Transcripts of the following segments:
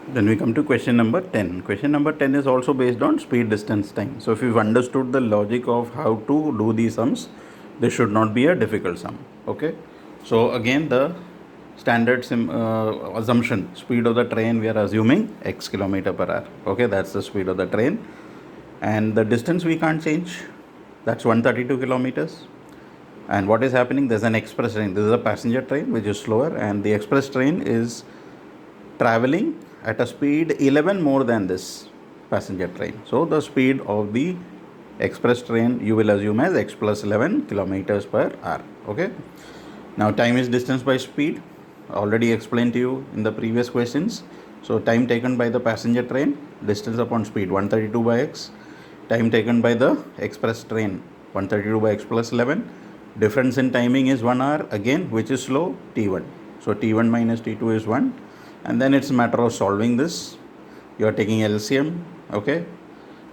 Then we come to question number 10. Question number 10 is also based on speed, distance, time. So if you've understood the logic of how to do these sums, this should not be a difficult sum. Okay. So again, the standard assumption, speed of the train, we are assuming x kilometer per hour. Okay, that's the speed of the train. And the distance we can't change. That's 132 kilometers. And what is happening? There's an express train. This is a passenger train which is slower, and the express train is traveling at a speed 11 more than this passenger train. So the speed of the express train you will assume as x plus 11 kilometers per hour. Okay. Now time is distance by speed. Already explained to you in the previous questions. So time taken by the passenger train, distance upon speed 132 by x. Time taken by the express train 132 by x plus 11. Difference in timing is 1 hour again, which is slow, t1. So t1 minus t2 is 1. And then it's a matter of solving this. You are taking LCM, okay,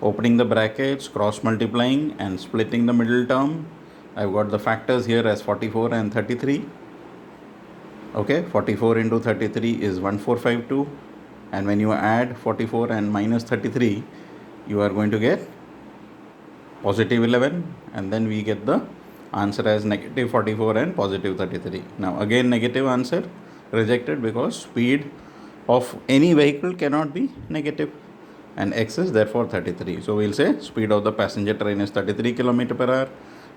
opening the brackets, cross multiplying and splitting the middle term. I've got the factors here as 44 and 33. Okay, 44 into 33 is 1452, and when you add 44 and minus 33, you are going to get positive 11, and then we get the answer as negative 44 and positive 33. Now again negative answer, rejected, because speed of any vehicle cannot be negative, and x is therefore 33. So we'll say speed of the passenger train is 33 km per hour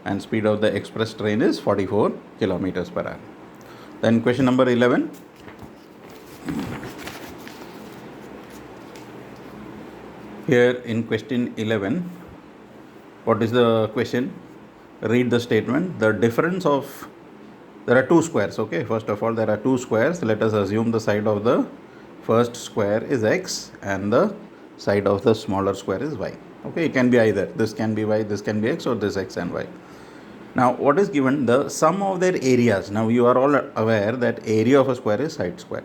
and speed of the express train is 44 kilometers per hour. Then question number 11. Here in question 11, what is the question? Read the statement. The difference of, there are two squares. Okay, first of all, there are two squares. Let us assume the side of the first square is x and the side of the smaller square is y. Okay, it can be either. This can be y, this can be x, or this x and y. Now what is given? The sum of their areas. Now you are all aware that area of a square is side square.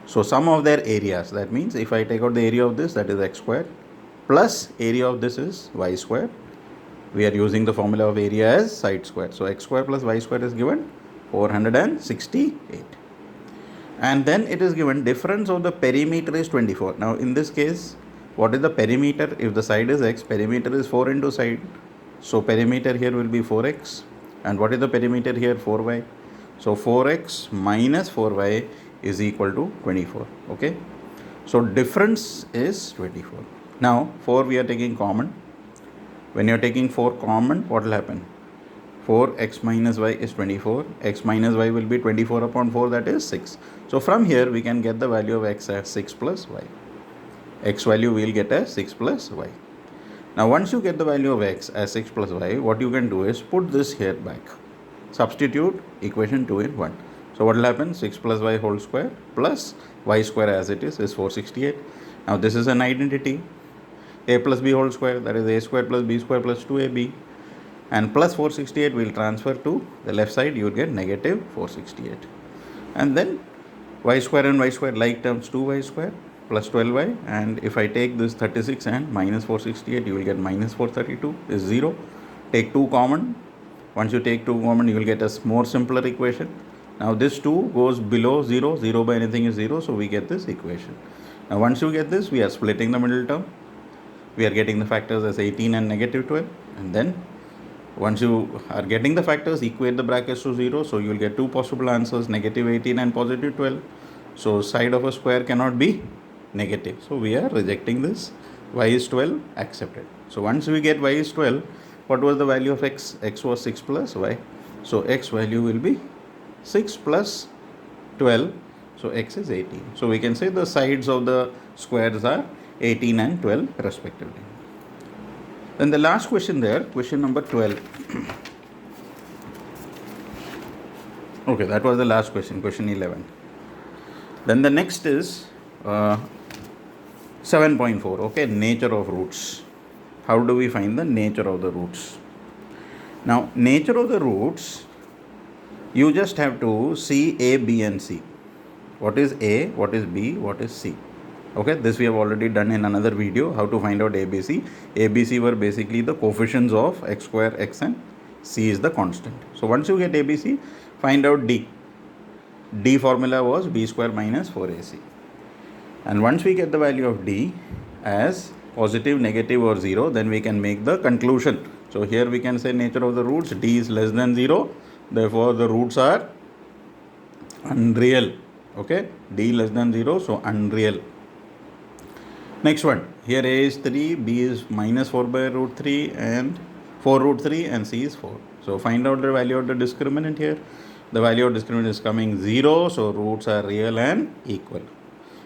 So sum of their areas, that means if I take out the area of this, that is x square, plus area of this is y square. We are using the formula of area as side square. So x square plus y square is given 468. And then it is given difference of the perimeter is 24. Now in this case, what is the perimeter? If the side is x, perimeter is 4 into side. So perimeter here will be 4x. And what is the perimeter here? 4y. So 4x minus 4y is equal to 24. Okay. So difference is 24. Now 4 we are taking common. When you are taking 4 common, what will happen? 4x minus y is 24. X minus y will be 24 upon 4, that is 6. So from here we can get the value of x as 6 plus y. X value we will get as 6 plus y. Now once you get the value of x as 6 plus y, what you can do is put this here back. Substitute equation 2 in 1. So what will happen? 6 plus y whole square plus y square as it is 468. Now this is an identity. A plus b whole square, that is a square plus b square plus 2ab. And plus 468 will transfer to the left side, you will get negative 468. And then y square and y square like terms, 2y square plus 12y. And if I take this 36 and minus 468, you will get minus 432 is 0. Take 2 common. Once you take 2 common, you will get a more simpler equation. Now this 2 goes below 0. 0 by anything is 0. So we get this equation. Now once you get this, we are splitting the middle term. We are getting the factors as 18 and negative 12. And then once you are getting the factors, equate the brackets to 0. So you will get two possible answers, negative 18 and positive 12. So side of a square cannot be negative. So we are rejecting this. Y is 12, accepted. So once we get y is 12, what was the value of x? X was 6 plus y. So x value will be 6 plus 12. So x is 18. So we can say the sides of the squares are 18 and 12 respectively. Then the last question there, question number 12. Okay, that was the last question, question 11. Then the next is 7.4. Okay, nature of roots. How do we find the nature of the roots? Now, nature of the roots, you just have to see A, B and C. What is A, what is B, what is C? Okay, this we have already done in another video, how to find out ABC. ABC were basically the coefficients of x square, x, and C is the constant. So once you get ABC, find out D. D formula was B square minus 4AC. And once we get the value of d as positive, negative or 0, then we can make the conclusion. So here we can say nature of the roots, d is less than 0, therefore the roots are unreal. Okay, d less than 0, so unreal. Next one, here a is 3, b is minus 4 by root 3 and 4 root 3 and c is 4. So find out the value of the discriminant here. The value of discriminant is coming 0, so roots are real and equal.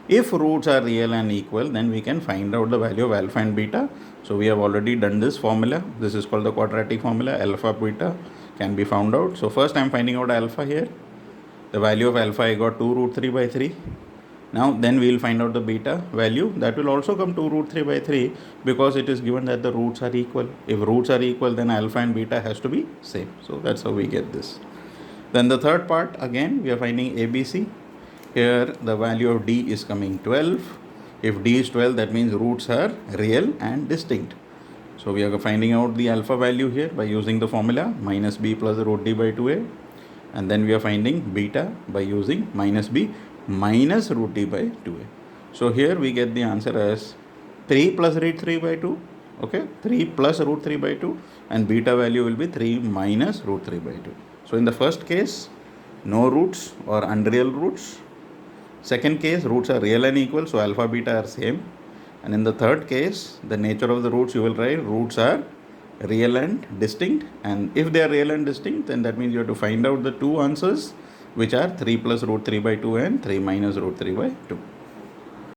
If roots are real and equal, then we can find out the value of alpha and beta. So we have already done this formula. This is called the quadratic formula. Alpha, beta can be found out. So first I am finding out alpha here. The value of alpha I got 2 root 3 by 3. Now then we will find out the beta value. That will also come 2 root 3 by 3 because it is given that the roots are equal. If roots are equal, then alpha and beta has to be same. So that's how we get this. Then the third part, again we are finding ABC. Here the value of d is coming 12. If d is 12, that means roots are real and distinct. So we are finding out the alpha value here by using the formula minus b plus root d by 2a. And then we are finding beta by using minus b minus root d by 2a. So here we get the answer as 3 plus root 3 by 2. Okay, 3 plus root 3 by 2, and beta value will be 3 minus root 3 by 2. So in the first case, no roots or unreal roots. Second case, roots are real and equal, so alpha, beta are same. And in the third case, the nature of the roots you will write roots are real and distinct. And if they are real and distinct, then that means you have to find out the two answers, which are 3 plus root 3 by 2 and 3 minus root 3 by 2.